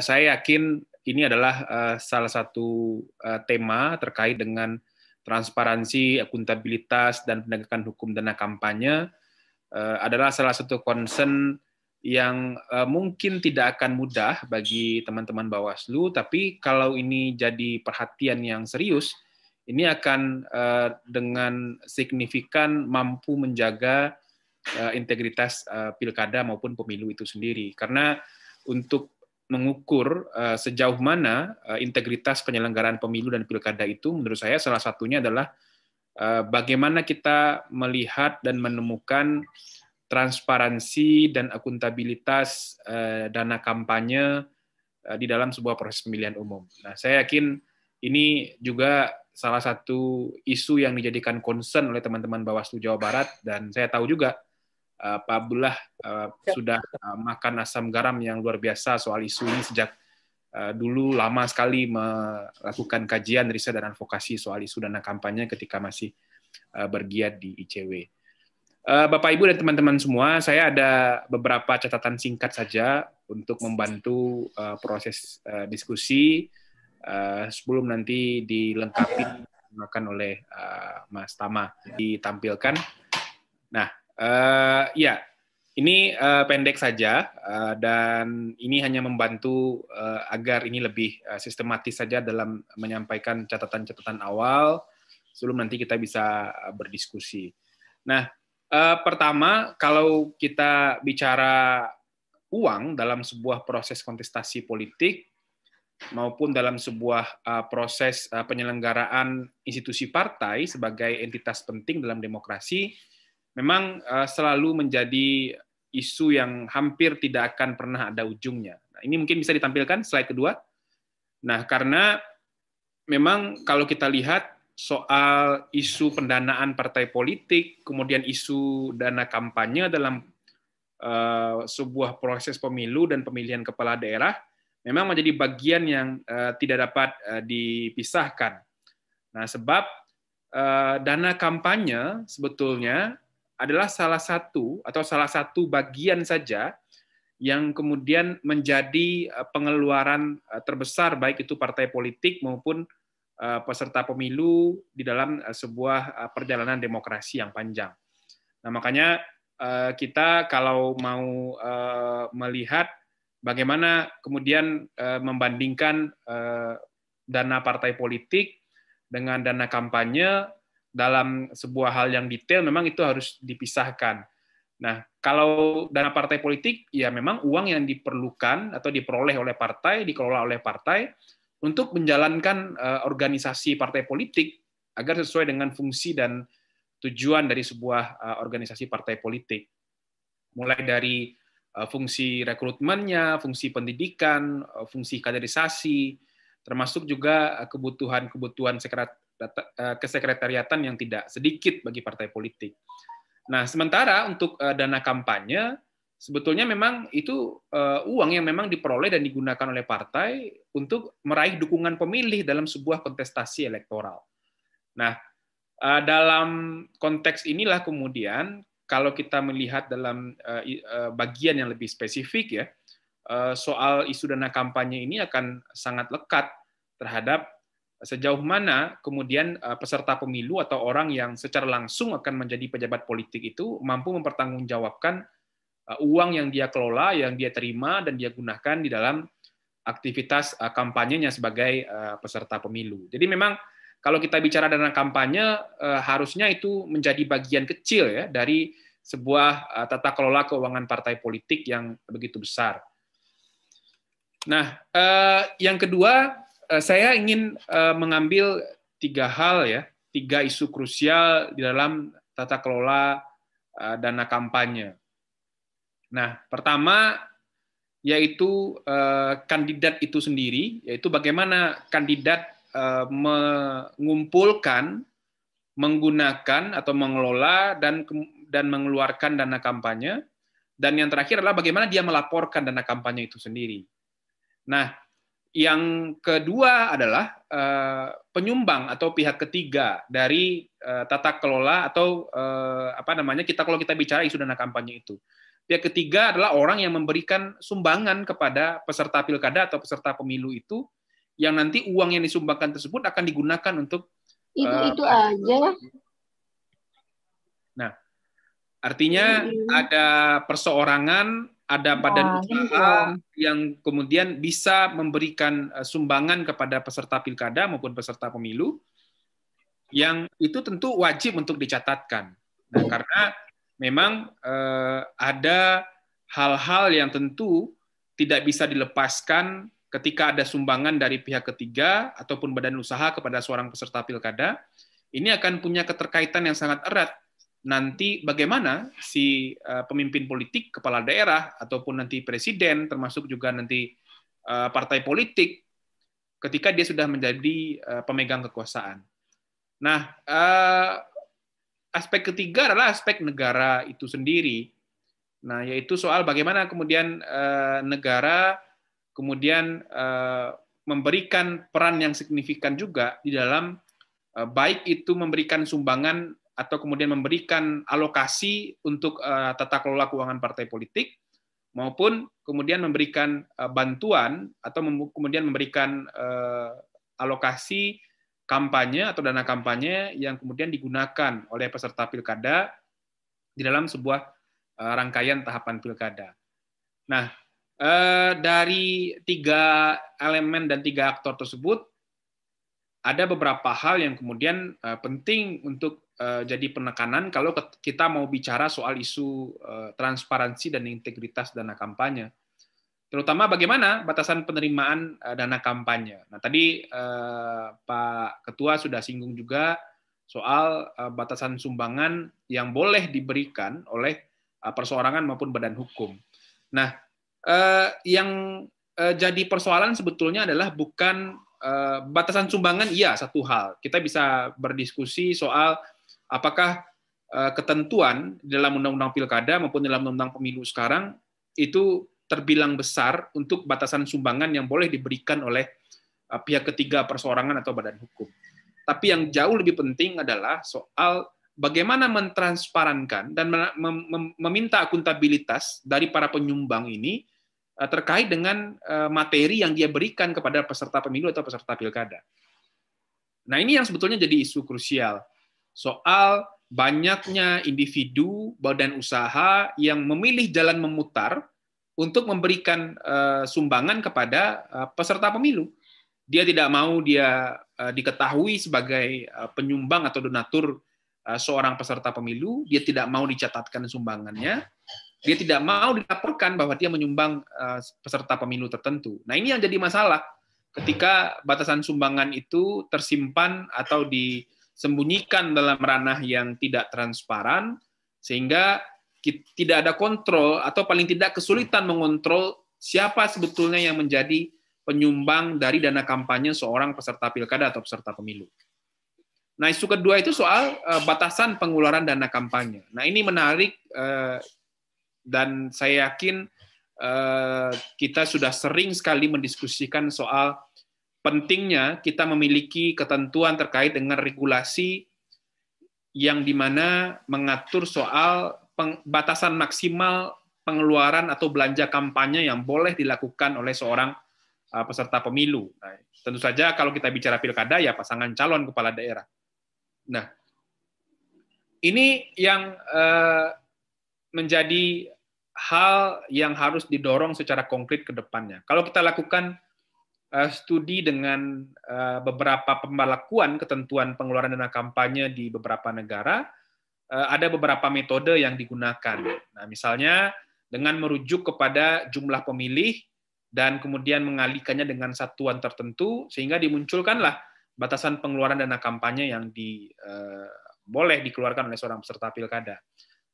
Saya yakin ini adalah salah satu tema terkait dengan transparansi, akuntabilitas, dan penegakan hukum dana kampanye adalah salah satu concern yang mungkin tidak akan mudah bagi teman-teman Bawaslu, tapi kalau ini jadi perhatian yang serius, ini akan dengan signifikan mampu menjaga integritas pilkada maupun pemilu itu sendiri. Karena untuk mengukur sejauh mana integritas penyelenggaraan pemilu dan pilkada itu, menurut saya salah satunya adalah bagaimana kita melihat dan menemukan transparansi dan akuntabilitas dana kampanye di dalam sebuah proses pemilihan umum. Nah, saya yakin ini juga salah satu isu yang dijadikan concern oleh teman-teman Bawaslu Jawa Barat, dan saya tahu juga Pak Abdullah sudah makan asam garam yang luar biasa soal isu ini sejak dulu lama sekali melakukan kajian, riset, dan advokasi soal isu dana kampanye ketika masih bergiat di ICW. Bapak, Ibu, dan teman-teman semua, saya ada beberapa catatan singkat saja untuk membantu proses diskusi sebelum nanti dilengkapi oleh Mas Tama ditampilkan. Nah, ya, ini pendek saja dan ini hanya membantu agar ini lebih sistematis saja dalam menyampaikan catatan-catatan awal sebelum nanti kita bisa berdiskusi. Nah, pertama, kalau kita bicara uang dalam sebuah proses kontestasi politik maupun dalam sebuah proses penyelenggaraan institusi partai sebagai entitas penting dalam demokrasi, memang selalu menjadi isu yang hampir tidak akan pernah ada ujungnya. Nah, ini mungkin bisa ditampilkan slide kedua. Nah, karena memang kalau kita lihat soal isu pendanaan partai politik, kemudian isu dana kampanye dalam sebuah proses pemilu dan pemilihan kepala daerah, memang menjadi bagian yang tidak dapat dipisahkan. Nah, sebab dana kampanye sebetulnya adalah salah satu bagian saja yang kemudian menjadi pengeluaran terbesar baik itu partai politik maupun peserta pemilu di dalam sebuah perjalanan demokrasi yang panjang. Nah, makanya kita kalau mau melihat bagaimana kemudian membandingkan dana partai politik dengan dana kampanye dalam sebuah hal yang detail, memang itu harus dipisahkan. Nah, kalau dana partai politik, ya memang uang yang diperlukan atau diperoleh oleh partai, dikelola oleh partai untuk menjalankan organisasi partai politik agar sesuai dengan fungsi dan tujuan dari sebuah organisasi partai politik. Mulai dari fungsi rekrutmennya, fungsi pendidikan, fungsi kaderisasi, termasuk juga kebutuhan kesekretariatan yang tidak sedikit bagi partai politik. Nah, sementara untuk dana kampanye, sebetulnya memang itu uang yang memang diperoleh dan digunakan oleh partai untuk meraih dukungan pemilih dalam sebuah kontestasi elektoral. Nah, dalam konteks inilah kemudian, kalau kita melihat dalam bagian yang lebih spesifik ya, soal isu dana kampanye ini akan sangat lekat terhadap sejauh mana kemudian peserta pemilu atau orang yang secara langsung akan menjadi pejabat politik itu mampu mempertanggungjawabkan uang yang dia kelola, yang dia terima, dan dia gunakan di dalam aktivitas kampanyenya sebagai peserta pemilu. Jadi memang kalau kita bicara dana kampanye, harusnya itu menjadi bagian kecil ya dari sebuah tata kelola keuangan partai politik yang begitu besar. Nah, yang kedua, saya ingin mengambil tiga hal ya, tiga isu krusial di dalam tata kelola dana kampanye. Nah, pertama yaitu kandidat itu sendiri, yaitu bagaimana kandidat mengumpulkan, menggunakan atau mengelola dan mengeluarkan dana kampanye, dan yang terakhir adalah bagaimana dia melaporkan dana kampanye itu sendiri. Nah, yang kedua adalah penyumbang atau pihak ketiga dari tata kelola atau kalau kita bicara isu dana kampanye itu. pihak ketiga adalah orang yang memberikan sumbangan kepada peserta pilkada atau peserta pemilu itu, yang nanti uang yang disumbangkan tersebut akan digunakan untuk Itu aja. Nah, artinya ada perseorangan, ada badan usaha yang kemudian bisa memberikan sumbangan kepada peserta pilkada maupun peserta pemilu, yang itu tentu wajib untuk dicatatkan. Nah, karena memang ada hal-hal yang tentu tidak bisa dilepaskan ketika ada sumbangan dari pihak ketiga ataupun badan usaha kepada seorang peserta pilkada. Ini akan punya keterkaitan yang sangat erat. Nanti bagaimana si pemimpin politik, kepala daerah, ataupun nanti presiden, termasuk juga nanti partai politik, ketika dia sudah menjadi pemegang kekuasaan. Nah, aspek ketiga adalah aspek negara itu sendiri. Nah, yaitu soal bagaimana kemudian negara kemudian memberikan peran yang signifikan juga di dalam baik itu memberikan sumbangan atau kemudian memberikan alokasi untuk tata kelola keuangan partai politik, maupun kemudian memberikan bantuan atau kemudian memberikan alokasi kampanye atau dana kampanye yang kemudian digunakan oleh peserta pilkada di dalam sebuah rangkaian tahapan pilkada. Nah, dari 3 elemen dan 3 aktor tersebut, ada beberapa hal yang kemudian penting untuk jadi penekanan kalau kita mau bicara soal isu transparansi dan integritas dana kampanye. Terutama bagaimana batasan penerimaan dana kampanye. Nah, tadi Pak Ketua sudah singgung juga soal batasan sumbangan yang boleh diberikan oleh perseorangan maupun badan hukum. Nah, yang jadi persoalan sebetulnya adalah bukan batasan sumbangan, iya satu hal. Kita bisa berdiskusi soal apakah ketentuan dalam Undang-Undang Pilkada maupun dalam Undang-Undang Pemilu sekarang itu terbilang besar untuk batasan sumbangan yang boleh diberikan oleh pihak ketiga, perseorangan atau badan hukum. Tapi yang jauh lebih penting adalah soal bagaimana mentransparankan dan meminta akuntabilitas dari para penyumbang ini terkait dengan materi yang dia berikan kepada peserta pemilu atau peserta pilkada. Nah, ini yang sebetulnya jadi isu krusial. Soal banyaknya individu, badan usaha yang memilih jalan memutar untuk memberikan sumbangan kepada peserta pemilu. Dia tidak mau dia diketahui sebagai penyumbang atau donatur seorang peserta pemilu, dia tidak mau dicatatkan sumbangannya, dia tidak mau dilaporkan bahwa dia menyumbang peserta pemilu tertentu. Nah, ini yang jadi masalah ketika batasan sumbangan itu tersimpan atau disembunyikan dalam ranah yang tidak transparan, sehingga tidak ada kontrol atau paling tidak kesulitan mengontrol siapa sebetulnya yang menjadi penyumbang dari dana kampanye seorang peserta pilkada atau peserta pemilu. Nah, isu kedua itu soal batasan pengeluaran dana kampanye. Nah, ini menarik dan saya yakin kita sudah sering sekali mendiskusikan soal pentingnya kita memiliki ketentuan terkait dengan regulasi yang dimana mengatur soal batasan maksimal pengeluaran atau belanja kampanye yang boleh dilakukan oleh seorang peserta pemilu. Nah, tentu saja kalau kita bicara pilkada, ya pasangan calon kepala daerah. Nah, ini yang menjadi hal yang harus didorong secara konkret ke depannya. Kalau kita lakukan studi dengan beberapa pembalakuan ketentuan pengeluaran dana kampanye di beberapa negara, ada beberapa metode yang digunakan. Nah, misalnya dengan merujuk kepada jumlah pemilih dan kemudian mengalihkannya dengan satuan tertentu, sehingga dimunculkanlah batasan pengeluaran dana kampanye yang boleh dikeluarkan oleh seorang peserta pilkada.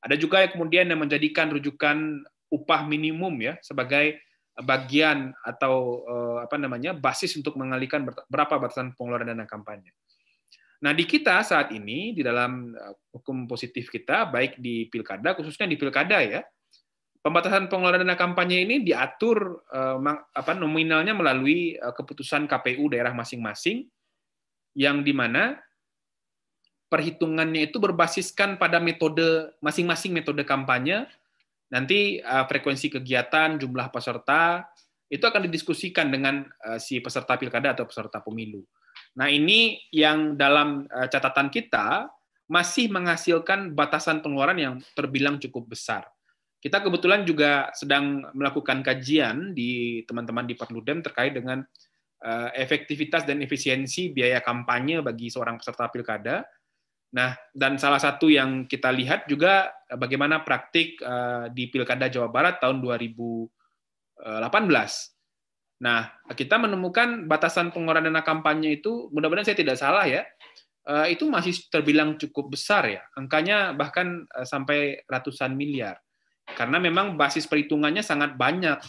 Ada juga yang kemudian yang menjadikan rujukan upah minimum ya sebagai bagian atau basis untuk mengalihkan berapa batasan pengeluaran dana kampanye. Nah, di kita saat ini di dalam hukum positif kita, baik di pilkada, khususnya di pilkada ya, pembatasan pengeluaran dana kampanye ini diatur nominalnya melalui keputusan KPU daerah masing-masing, yang dimana perhitungannya itu berbasiskan pada metode masing-masing metode kampanye Nanti frekuensi kegiatan, jumlah peserta, itu akan didiskusikan dengan si peserta pilkada atau peserta pemilu. Nah, ini yang dalam catatan kita masih menghasilkan batasan pengeluaran yang terbilang cukup besar. Kita kebetulan juga sedang melakukan kajian di teman-teman di Perludem terkait dengan efektivitas dan efisiensi biaya kampanye bagi seorang peserta pilkada. Nah, dan salah satu yang kita lihat juga bagaimana praktik di Pilkada Jawa Barat tahun 2018. Nah, kita menemukan batasan pengeluaran dana kampanye itu, mudah-mudahan saya tidak salah ya, itu masih terbilang cukup besar ya. Angkanya bahkan sampai ratusan miliar. Karena memang basis perhitungannya sangat banyak,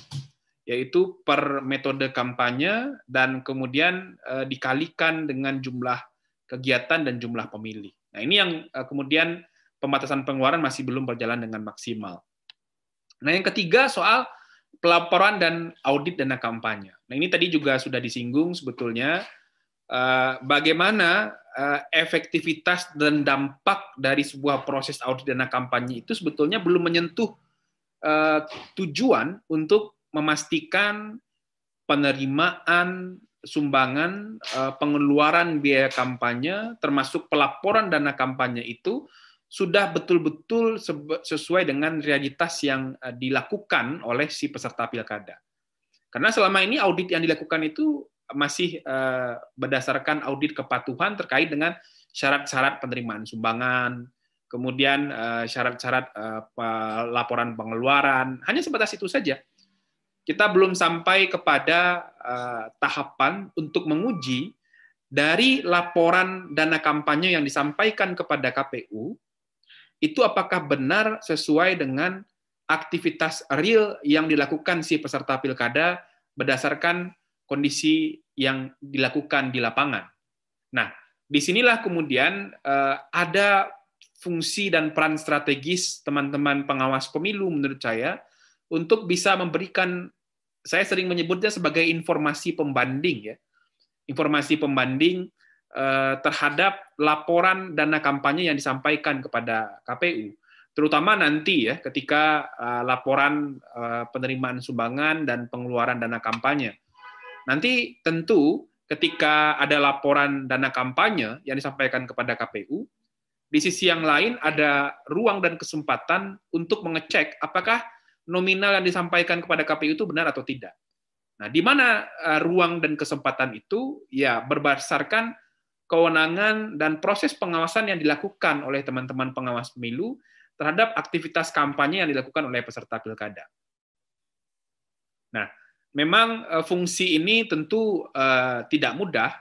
yaitu per metode kampanye dan kemudian dikalikan dengan jumlah kegiatan dan jumlah pemilih. Nah, ini yang kemudian pembatasan pengeluaran masih belum berjalan dengan maksimal. Nah, yang ketiga soal pelaporan dan audit dana kampanye. Nah, ini tadi juga sudah disinggung sebetulnya bagaimana efektivitas dan dampak dari sebuah proses audit dana kampanye itu sebetulnya belum menyentuh tujuan untuk memastikan penerimaan sumbangan pengeluaran biaya kampanye termasuk pelaporan dana kampanye itu sudah betul-betul sesuai dengan realitas yang dilakukan oleh si peserta pilkada. Karena selama ini audit yang dilakukan itu masih berdasarkan audit kepatuhan terkait dengan syarat-syarat penerimaan sumbangan, kemudian syarat-syarat laporan pengeluaran, hanya sebatas itu saja. Kita belum sampai kepada tahapan untuk menguji dari laporan dana kampanye yang disampaikan kepada KPU, itu apakah benar sesuai dengan aktivitas real yang dilakukan si peserta pilkada berdasarkan kondisi yang dilakukan di lapangan. Nah, disinilah kemudian ada fungsi dan peran strategis teman-teman pengawas pemilu menurut saya untuk bisa memberikan, saya sering menyebutnya sebagai informasi pembanding ya, informasi pembanding terhadap laporan dana kampanye yang disampaikan kepada KPU, terutama nanti ya ketika laporan penerimaan sumbangan dan pengeluaran dana kampanye. Nanti tentu ketika ada laporan dana kampanye yang disampaikan kepada KPU, di sisi yang lain ada ruang dan kesempatan untuk mengecek apakah nominal yang disampaikan kepada KPU itu benar atau tidak. Nah, di mana ruang dan kesempatan itu ya berdasarkan kewenangan dan proses pengawasan yang dilakukan oleh teman-teman pengawas pemilu terhadap aktivitas kampanye yang dilakukan oleh peserta pilkada. Nah, memang fungsi ini tentu tidak mudah.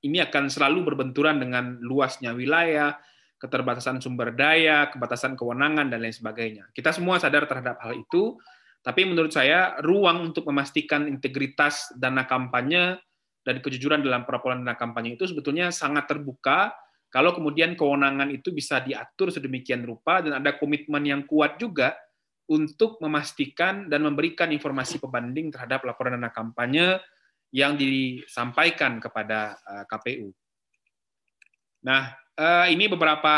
Ini akan selalu berbenturan dengan luasnya wilayah, keterbatasan sumber daya, kebatasan kewenangan, dan lain sebagainya. Kita semua sadar terhadap hal itu, tapi menurut saya ruang untuk memastikan integritas dana kampanye dan kejujuran dalam pelaporan dana kampanye itu sebetulnya sangat terbuka kalau kemudian kewenangan itu bisa diatur sedemikian rupa dan ada komitmen yang kuat juga untuk memastikan dan memberikan informasi pembanding terhadap laporan dana kampanye yang disampaikan kepada KPU. Nah, ini beberapa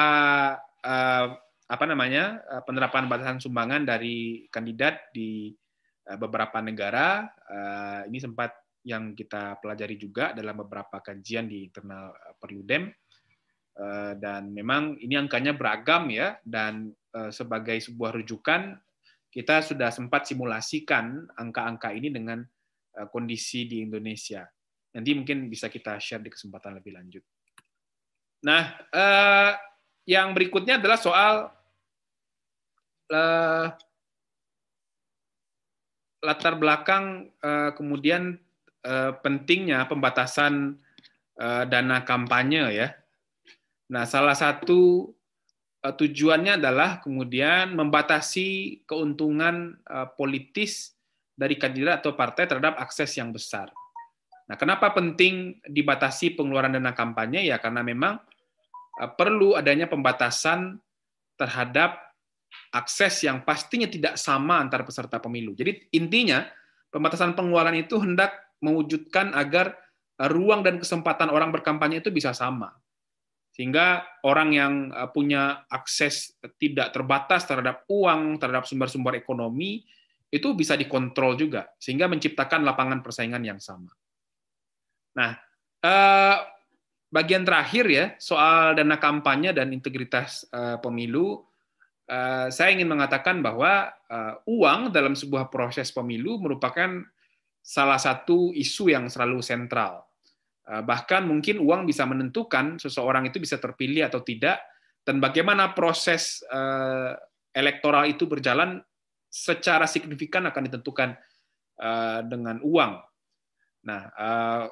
penerapan batasan sumbangan dari kandidat di beberapa negara. Ini sempat yang kita pelajari juga dalam beberapa kajian di internal Perludem, dan memang ini angkanya beragam ya, dan sebagai sebuah rujukan kita sudah sempat simulasikan angka-angka ini dengan kondisi di Indonesia. Nanti mungkin bisa kita share di kesempatan lebih lanjut. Nah, yang berikutnya adalah soal latar belakang kemudian pentingnya pembatasan dana kampanye ya. Nah, salah satu tujuannya adalah kemudian membatasi keuntungan politis dari kandidat atau partai terhadap akses yang besar. Nah, kenapa penting dibatasi pengeluaran dana kampanye? Ya karena memang perlu adanya pembatasan terhadap akses yang pastinya tidak sama antar peserta pemilu. Jadi intinya pembatasan pengeluaran itu hendak mewujudkan agar ruang dan kesempatan orang berkampanye itu bisa sama. Sehingga orang yang punya akses tidak terbatas terhadap uang, terhadap sumber-sumber ekonomi, itu bisa dikontrol juga, sehingga menciptakan lapangan persaingan yang sama. Nah, bagian terakhir ya, soal dana kampanye dan integritas pemilu, saya ingin mengatakan bahwa uang dalam sebuah proses pemilu merupakan salah satu isu yang selalu sentral. Bahkan mungkin uang bisa menentukan seseorang itu bisa terpilih atau tidak, dan bagaimana proses elektoral itu berjalan secara signifikan akan ditentukan dengan uang. Nah,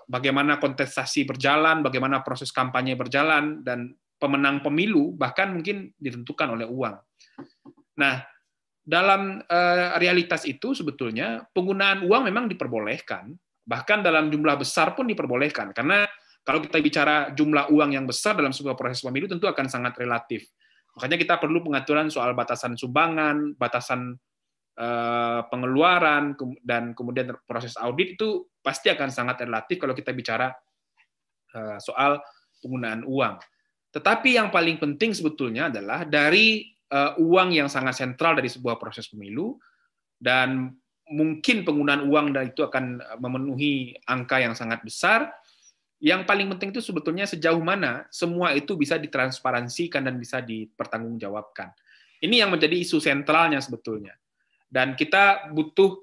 bagaimana kontestasi berjalan, bagaimana proses kampanye berjalan, dan pemenang pemilu bahkan mungkin ditentukan oleh uang. Nah, dalam realitas itu sebetulnya penggunaan uang memang diperbolehkan, bahkan dalam jumlah besar pun diperbolehkan, karena kalau kita bicara jumlah uang yang besar dalam sebuah proses pemilu tentu akan sangat relatif. Makanya kita perlu pengaturan soal batasan sumbangan, batasan pengeluaran, dan kemudian proses audit itu pasti akan sangat relatif kalau kita bicara soal penggunaan uang. Tetapi yang paling penting sebetulnya adalah dari uang yang sangat sentral dari sebuah proses pemilu, dan mungkin penggunaan uang dan itu akan memenuhi angka yang sangat besar. Yang paling penting itu sebetulnya sejauh mana semua itu bisa ditransparansikan dan bisa dipertanggungjawabkan. Ini yang menjadi isu sentralnya sebetulnya. Dan kita butuh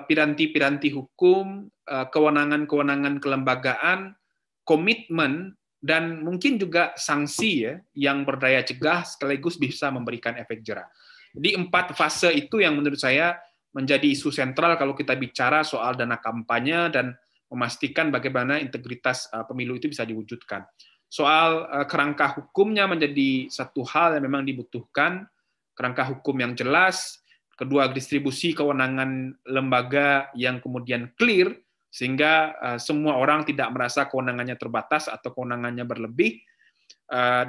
piranti-piranti hukum, kewenangan-kewenangan kelembagaan, komitmen, dan mungkin juga sanksi ya, yang berdaya cegah sekaligus bisa memberikan efek jera. Jadi 4 fase itu yang menurut saya menjadi isu sentral kalau kita bicara soal dana kampanye dan memastikan bagaimana integritas pemilu itu bisa diwujudkan. Soal kerangka hukumnya menjadi satu hal yang memang dibutuhkan, kerangka hukum yang jelas, kedua distribusi kewenangan lembaga yang kemudian clear, sehingga semua orang tidak merasa kewenangannya terbatas atau kewenangannya berlebih,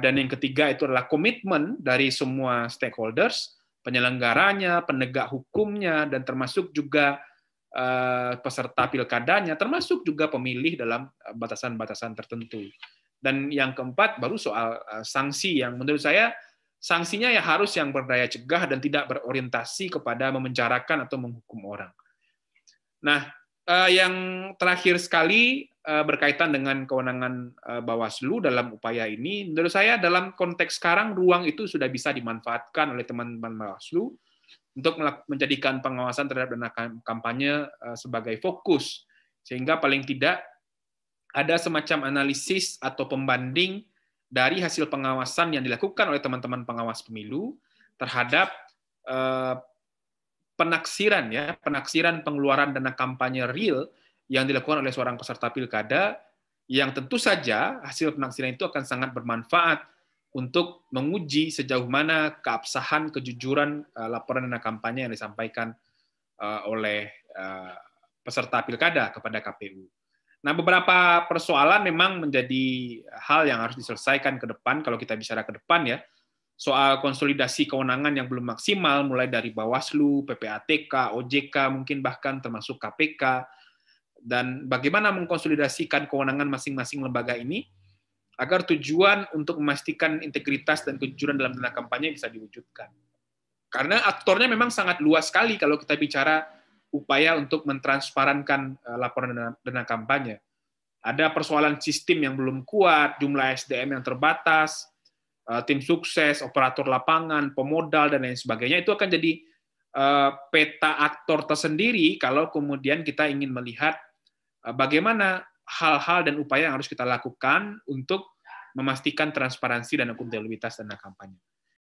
dan yang ketiga itu adalah komitmen dari semua stakeholders, penyelenggaranya, penegak hukumnya, dan termasuk juga peserta pilkadanya, termasuk juga pemilih dalam batasan-batasan tertentu. Dan yang keempat baru soal sanksi, yang menurut saya sanksinya ya harus yang berdaya cegah dan tidak berorientasi kepada memenjarakan atau menghukum orang. Nah, yang terakhir sekali berkaitan dengan kewenangan Bawaslu dalam upaya ini, menurut saya dalam konteks sekarang ruang itu sudah bisa dimanfaatkan oleh teman-teman Bawaslu untuk menjadikan pengawasan terhadap dana kampanye sebagai fokus, sehingga paling tidak ada semacam analisis atau pembanding dari hasil pengawasan yang dilakukan oleh teman-teman pengawas pemilu terhadap penaksiran pengeluaran dana kampanye real yang dilakukan oleh seorang peserta pilkada, yang tentu saja hasil penaksiran itu akan sangat bermanfaat untuk menguji sejauh mana keabsahan, kejujuran laporan dana kampanye yang disampaikan oleh peserta pilkada kepada KPU. Nah, beberapa persoalan memang menjadi hal yang harus diselesaikan ke depan kalau kita bicara ke depan ya. Soal konsolidasi kewenangan yang belum maksimal, mulai dari Bawaslu, PPATK, OJK, mungkin bahkan termasuk KPK, dan bagaimana mengkonsolidasikan kewenangan masing-masing lembaga ini agar tujuan untuk memastikan integritas dan kejujuran dalam dana kampanye bisa diwujudkan. Karena aktornya memang sangat luas sekali kalau kita bicara upaya untuk mentransparankan laporan dana kampanye. Ada persoalan sistem yang belum kuat, jumlah SDM yang terbatas, tim sukses, operator lapangan, pemodal, dan lain sebagainya. Itu akan jadi peta aktor tersendiri kalau kemudian kita ingin melihat bagaimana hal-hal dan upaya yang harus kita lakukan untuk memastikan transparansi dan akuntabilitas dana kampanye.